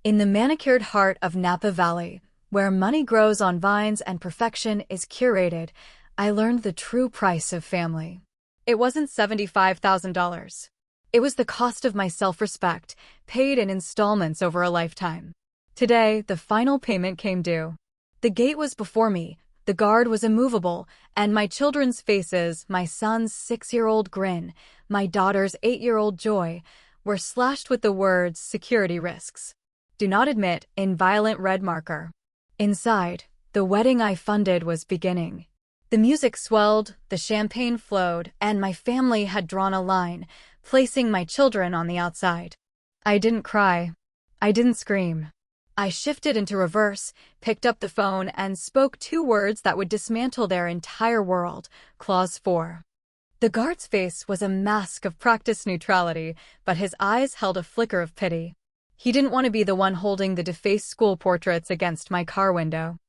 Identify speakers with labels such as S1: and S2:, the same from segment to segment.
S1: In the manicured heart of Napa Valley, where money grows on vines and perfection is curated, I learned the true price of family. It wasn't $75,000. It was the cost of my self-respect, paid in installments over a lifetime. Today, the final payment came due. The gate was before me, the guard was immovable, and my children's faces, my son's 6-year-old grin, my daughter's 8-year-old joy, were slashed with the words security risks. Do not admit, in violent red marker. Inside, the wedding I funded was beginning. The music swelled, the champagne flowed, and my family had drawn a line, placing my children on the outside. I didn't cry. I didn't scream. I shifted into reverse, picked up the phone, and spoke 2 words that would dismantle their entire world. Clause 4. The guard's face was a mask of practiced neutrality, but his eyes held a flicker of pity. He didn't want to be the one holding the defaced school portraits against my car window.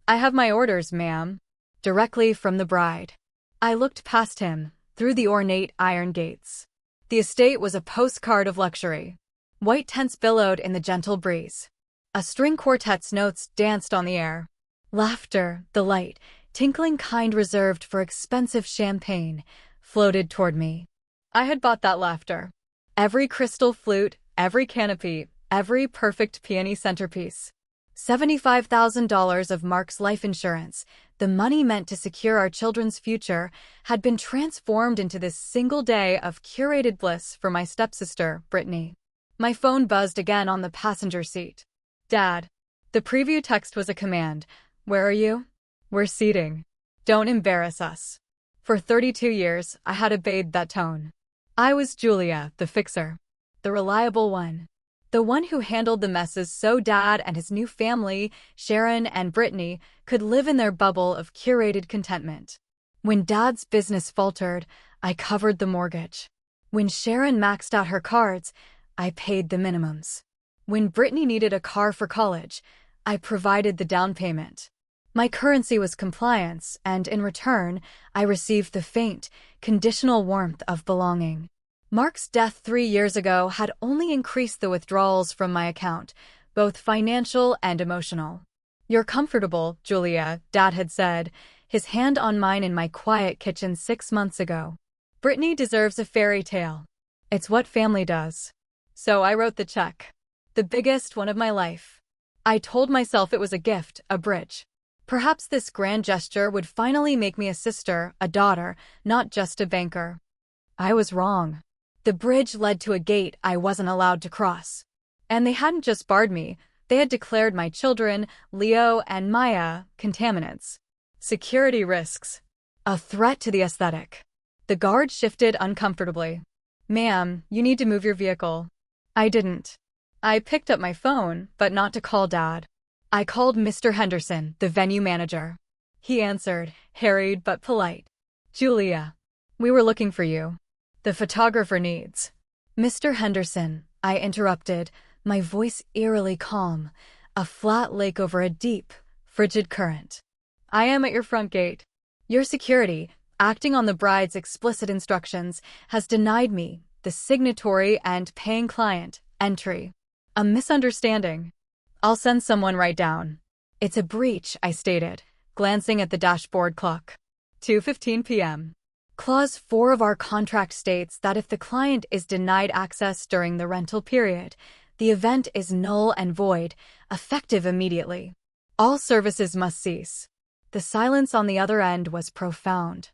S1: "I have my orders, ma'am." Directly from the bride. I looked past him, through the ornate iron gates. The estate was a postcard of luxury. White tents billowed in the gentle breeze. A string quartet's notes danced on the air. Laughter, the light, tinkling kind reserved for expensive champagne, floated toward me. I had bought that laughter. Every crystal flute, every canopy, every perfect peony centerpiece. $75,000 of Mark's life insurance, the money meant to secure our children's future, had been transformed into this single day of curated bliss for my stepsister, Brittany. My phone buzzed again on the passenger seat. "Dad." The preview text was a command. "Where are you?" "We're seating. Don't embarrass us." For 32 years, I had obeyed that tone. I was Julia, the fixer. The reliable one. The one who handled the messes so Dad and his new family, Sharon and Brittany, could live in their bubble of curated contentment. When Dad's business faltered, I covered the mortgage. When Sharon maxed out her cards, I paid the minimums. When Brittany needed a car for college, I provided the down payment. My currency was compliance, and in return, I received the faint, conditional warmth of belonging. Mark's death 3 years ago had only increased the withdrawals from my account, both financial and emotional. "You're comfortable, Julia," Dad had said, his hand on mine in my quiet kitchen 6 months ago. "Brittany deserves a fairy tale. It's what family does." So I wrote the check. The biggest one of my life. I told myself it was a gift, a bridge. Perhaps this grand gesture would finally make me a sister, a daughter, not just a banker. I was wrong. The bridge led to a gate I wasn't allowed to cross. And they hadn't just barred me, they had declared my children, Leo and Maya, contaminants. Security risks. A threat to the aesthetic. The guard shifted uncomfortably. "Ma'am, you need to move your vehicle." I didn't. I picked up my phone, but not to call Dad. I called Mr. Henderson, the venue manager. He answered, harried but polite. "Julia, we were looking for you. The photographer needs." "Mr. Henderson," I interrupted, my voice eerily calm, a flat lake over a deep, frigid current. "I am at your front gate. Your security, acting on the bride's explicit instructions, has denied me, the signatory and paying client, entry. A misunderstanding. I'll send someone right down." "It's a breach," I stated, glancing at the dashboard clock. 2:15 p.m. Clause 4 of our contract states that if the client is denied access during the rental period, the event is null and void, effective immediately. All services must cease. The silence on the other end was profound.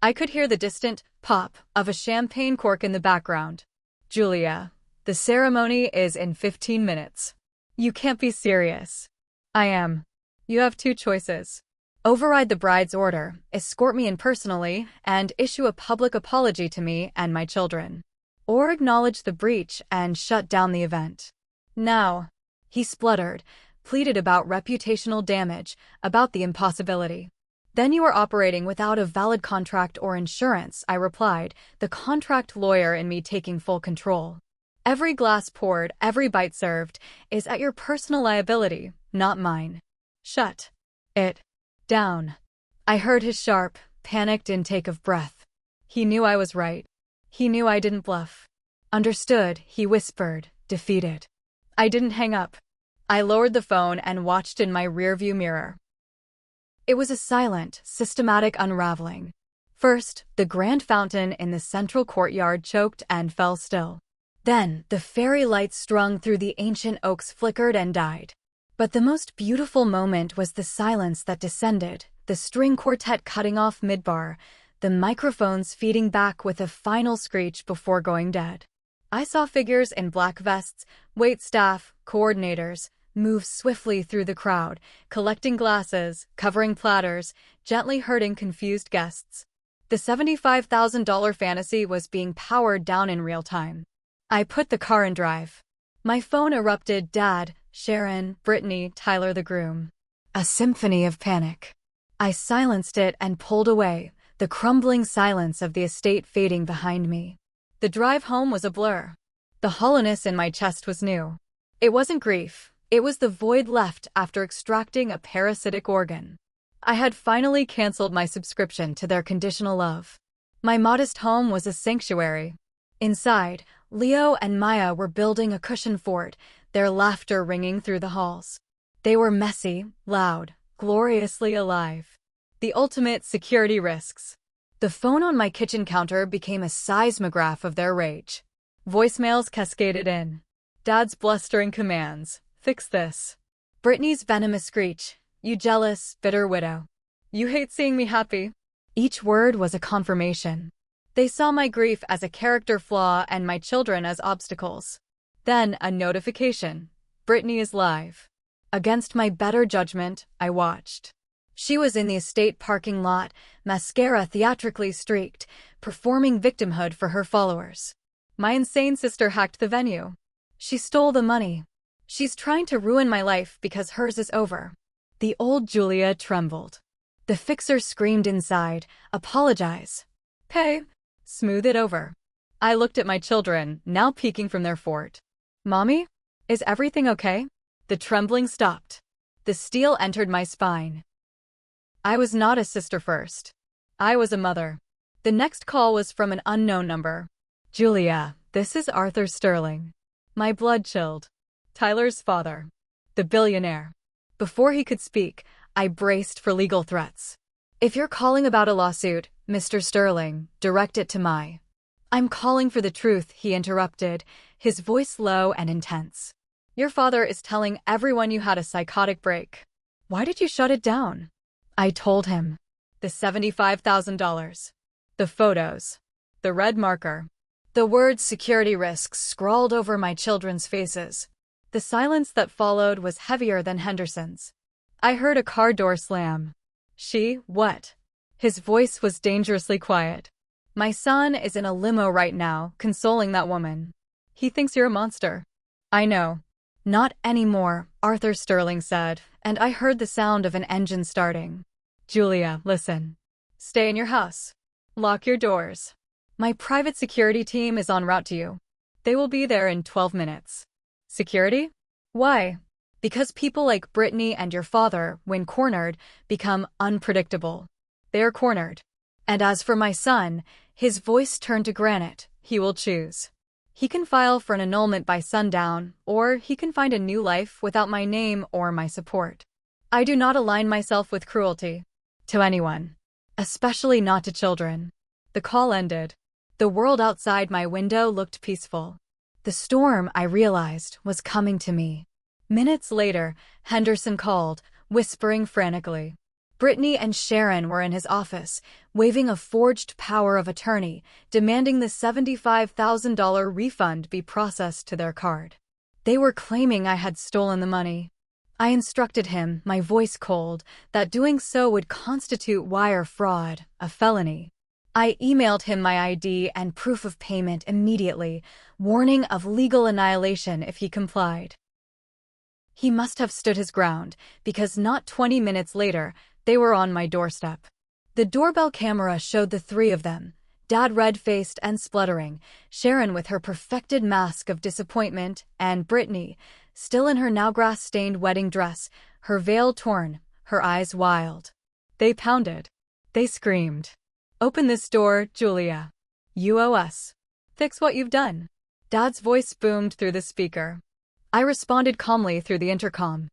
S1: I could hear the distant pop of a champagne cork in the background. "Julia, the ceremony is in 15 minutes. You can't be serious." "I am. You have 2 choices. Override the bride's order, escort me in personally, and issue a public apology to me and my children. Or acknowledge the breach and shut down the event." "Now," he spluttered, pleaded about reputational damage, about the impossibility. "Then you are operating without a valid contract or insurance," I replied, the contract lawyer in me taking full control. "Every glass poured, every bite served, is at your personal liability, not mine. Shut it down." I heard his sharp, panicked intake of breath. He knew I was right. He knew I didn't bluff. "Understood," he whispered, defeated. I didn't hang up. I lowered the phone and watched in my rearview mirror. It was a silent, systematic unraveling. First, the grand fountain in the central courtyard choked and fell still. Then, the fairy lights strung through the ancient oaks flickered and died. But the most beautiful moment was the silence that descended, the string quartet cutting off mid-bar, the microphones feeding back with a final screech before going dead. I saw figures in black vests, waitstaff, coordinators, move swiftly through the crowd, collecting glasses, covering platters, gently herding confused guests. The $75,000 fantasy was being powered down in real time. I put the car in drive. My phone erupted: Dad, Sharon, Brittany, Tyler the groom. A symphony of panic. I silenced it and pulled away, the crumbling silence of the estate fading behind me. The drive home was a blur. The hollowness in my chest was new. It wasn't grief. It was the void left after extracting a parasitic organ. I had finally canceled my subscription to their conditional love. My modest home was a sanctuary. Inside, Leo and Maya were building a cushion fort, their laughter ringing through the halls. They were messy, loud, gloriously alive. The ultimate security risks. The phone on my kitchen counter became a seismograph of their rage. Voicemails cascaded in. Dad's blustering commands: fix this. Brittany's venomous screech: you jealous, bitter widow. You hate seeing me happy. Each word was a confirmation. They saw my grief as a character flaw and my children as obstacles. Then a notification: Brittany is live. Against my better judgment, I watched. She was in the estate parking lot, mascara theatrically streaked, performing victimhood for her followers. My insane sister hacked the venue. She stole the money. She's trying to ruin my life because hers is over. The old Julia trembled. The fixer screamed inside: apologize. Pay. Smooth it over. I looked at my children, now peeking from their fort. Mommy? Is everything okay? The trembling stopped. The steel entered my spine. I was not a sister first. I was a mother. The next call was from an unknown number. Julia, this is Arthur Sterling. My blood chilled. Tyler's father. The billionaire. Before he could speak, I braced for legal threats. If you're calling about a lawsuit, Mr. Sterling, direct it to my. I'm calling for the truth, he interrupted, his voice low and intense. Your father is telling everyone you had a psychotic break. Why did you shut it down? I told him. The $75,000. The photos. The red marker. The words security risks scrawled over my children's faces. The silence that followed was heavier than Henderson's. I heard a car door slam. She, what? His voice was dangerously quiet. My son is in a limo right now, consoling that woman. He thinks you're a monster. I know. Not anymore, Arthur Sterling said, and I heard the sound of an engine starting. Julia, listen. Stay in your house. Lock your doors. My private security team is en route to you. They will be there in 12 minutes. Security? Why? Because people like Brittany and your father, when cornered, become unpredictable. They are cornered. And as for my son, his voice turned to granite, he will choose. He can file for an annulment by sundown, or he can find a new life without my name or my support. I do not align myself with cruelty. To anyone. Especially not to children. The call ended. The world outside my window looked peaceful. The storm, I realized, was coming to me. Minutes later, Henderson called, whispering frantically. Brittany and Sharon were in his office, waving a forged power of attorney, demanding the $75,000 refund be processed to their card. They were claiming I had stolen the money. I instructed him, my voice cold, that doing so would constitute wire fraud, a felony. I emailed him my ID and proof of payment immediately, warning of legal annihilation if he complied. He must have stood his ground, because not 20 minutes later, they were on my doorstep. The doorbell camera showed the three of them, Dad red-faced and spluttering, Sharon with her perfected mask of disappointment, and Brittany, still in her now grass-stained wedding dress, her veil torn, her eyes wild. They pounded. They screamed. Open this door, Julia. You owe us. Fix what you've done. Dad's voice boomed through the speaker. I responded calmly through the intercom.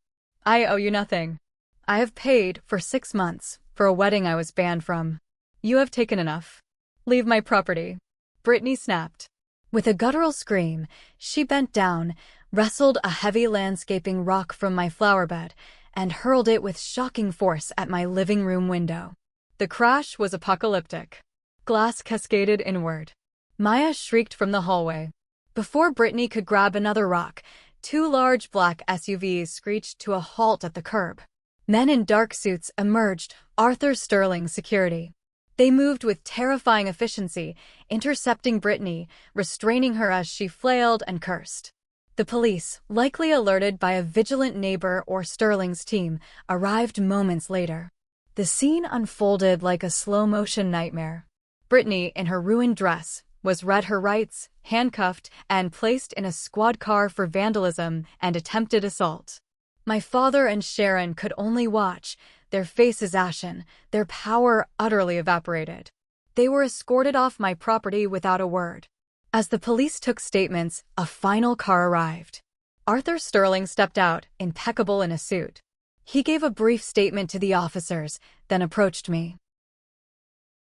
S1: I owe you nothing. I have paid for 6 months for a wedding I was banned from. You have taken enough. Leave my property. Brittany snapped. With a guttural scream, she bent down, wrestled a heavy landscaping rock from my flower bed, and hurled it with shocking force at my living room window. The crash was apocalyptic. Glass cascaded inward. Maya shrieked from the hallway. Before Brittany could grab another rock, 2 large black SUVs screeched to a halt at the curb. Men in dark suits emerged, Arthur Sterling security. They moved with terrifying efficiency, intercepting Brittany, restraining her as she flailed and cursed. The police, likely alerted by a vigilant neighbor or Sterling's team, arrived moments later. The scene unfolded like a slow-motion nightmare. Brittany, in her ruined dress, was read her rights, handcuffed, and placed in a squad car for vandalism and attempted assault. My father and Sharon could only watch, their faces ashen, their power utterly evaporated. They were escorted off my property without a word. As the police took statements, a final car arrived. Arthur Sterling stepped out, impeccable in a suit. He gave a brief statement to the officers, then approached me.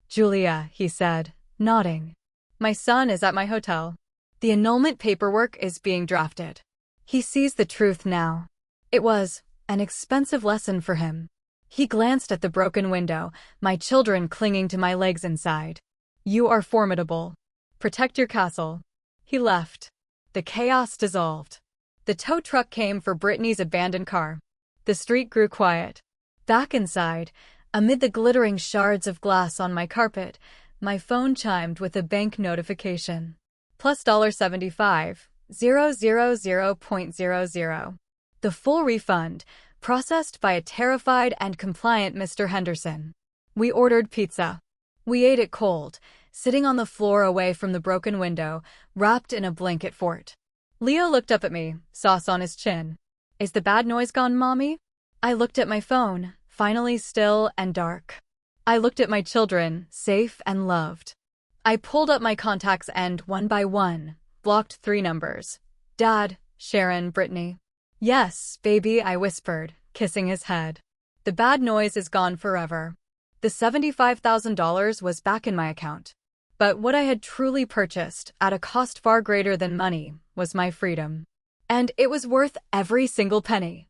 S1: "Julia," he said, nodding. "My son is at my hotel. The annulment paperwork is being drafted." He sees the truth now. It was an expensive lesson for him. He glanced at the broken window, my children clinging to my legs inside. "You are formidable. Protect your castle." He left. The chaos dissolved. The tow truck came for Brittany's abandoned car. The street grew quiet. Back inside, amid the glittering shards of glass on my carpet, my phone chimed with a bank notification. Plus $75,000.00. The full refund, processed by a terrified and compliant Mr. Henderson. We ordered pizza. We ate it cold, sitting on the floor away from the broken window, wrapped in a blanket fort. Leo looked up at me, sauce on his chin. "Is the bad noise gone, Mommy?" I looked at my phone, finally still and dark. I looked at my children, safe and loved. I pulled up my contacts and, one by one, blocked 3 numbers. Dad, Sharon, Brittany. "Yes, baby," I whispered, kissing his head. The bad noise is gone forever. The $75,000 was back in my account. But what I had truly purchased, at a cost far greater than money, was my freedom. And it was worth every single penny.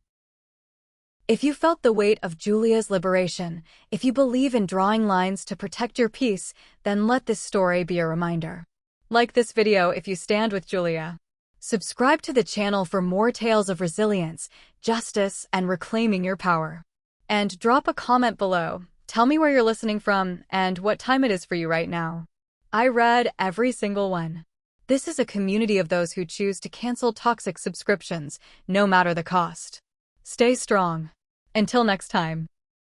S1: If you felt the weight of Julia's liberation, if you believe in drawing lines to protect your peace, then let this story be a reminder. Like this video if you stand with Julia. Subscribe to the channel for more tales of resilience, justice, and reclaiming your power. And drop a comment below. Tell me where you're listening from and what time it is for you right now. I read every single one. This is a community of those who choose to cancel toxic subscriptions, no matter the cost. Stay strong. Until next time.